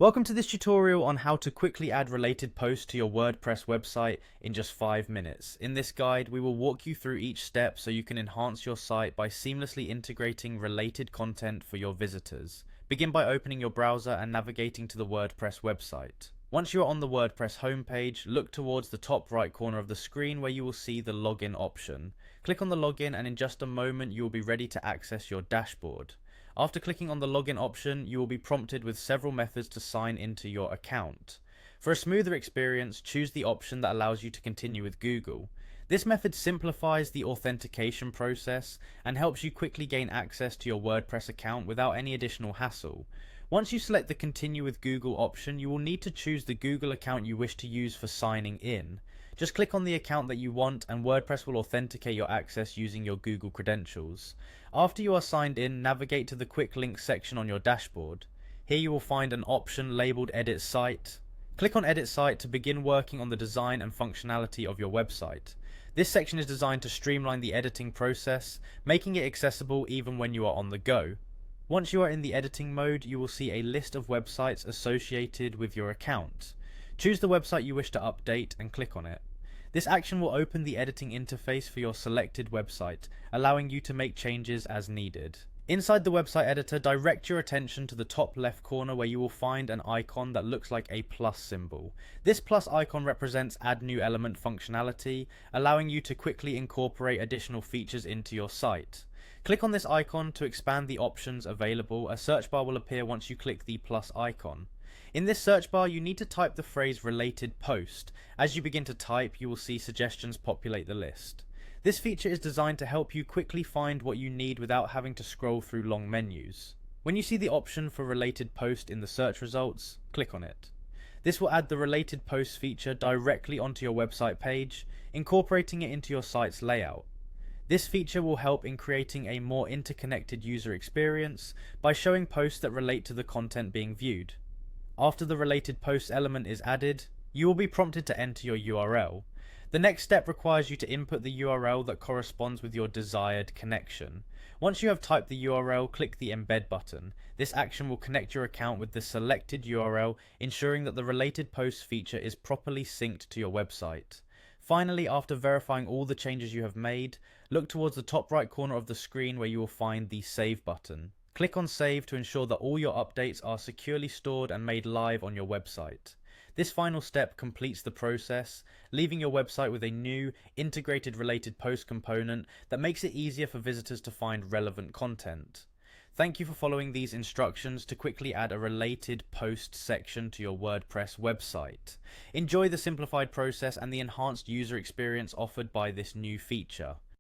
Welcome to this tutorial on how to quickly add related posts to your WordPress website in just 5 minutes. In this guide, we will walk you through each step so you can enhance your site by seamlessly integrating related content for your visitors. Begin by opening your browser and navigating to the WordPress website. Once you are on the WordPress homepage, look towards the top right corner of the screen where you will see the login option. Click on the login and in just a moment you will be ready to access your dashboard. After clicking on the login option, you will be prompted with several methods to sign into your account. For a smoother experience, choose the option that allows you to continue with Google. This method simplifies the authentication process and helps you quickly gain access to your WordPress account without any additional hassle. Once you select the Continue with Google option, you will need to choose the Google account you wish to use for signing in. Just click on the account that you want and WordPress will authenticate your access using your Google credentials. After you are signed in, navigate to the Quick Links section on your dashboard. Here you will find an option labeled Edit Site. Click on Edit Site to begin working on the design and functionality of your website. This section is designed to streamline the editing process, making it accessible even when you are on the go. Once you are in the editing mode, you will see a list of websites associated with your account. Choose the website you wish to update and click on it. This action will open the editing interface for your selected website, allowing you to make changes as needed. Inside the website editor, direct your attention to the top left corner where you will find an icon that looks like a plus symbol. This plus icon represents Add New Element functionality, allowing you to quickly incorporate additional features into your site. Click on this icon to expand the options available. A search bar will appear once you click the plus icon. In this search bar, you need to type the phrase related post. As you begin to type, you will see suggestions populate the list. This feature is designed to help you quickly find what you need without having to scroll through long menus. When you see the option for related post in the search results, click on it. This will add the related post feature directly onto your website page, incorporating it into your site's layout. This feature will help in creating a more interconnected user experience by showing posts that relate to the content being viewed. After the related post element is added, you will be prompted to enter your URL. The next step requires you to input the URL that corresponds with your desired connection. Once you have typed the URL, click the Embed button. This action will connect your account with the selected URL, ensuring that the related post feature is properly synced to your website. Finally, after verifying all the changes you have made, look towards the top right corner of the screen where you will find the Save button. Click on Save to ensure that all your updates are securely stored and made live on your website. This final step completes the process, leaving your website with a new, integrated related post component that makes it easier for visitors to find relevant content. Thank you for following these instructions to quickly add a related post section to your WordPress website. Enjoy the simplified process and the enhanced user experience offered by this new feature.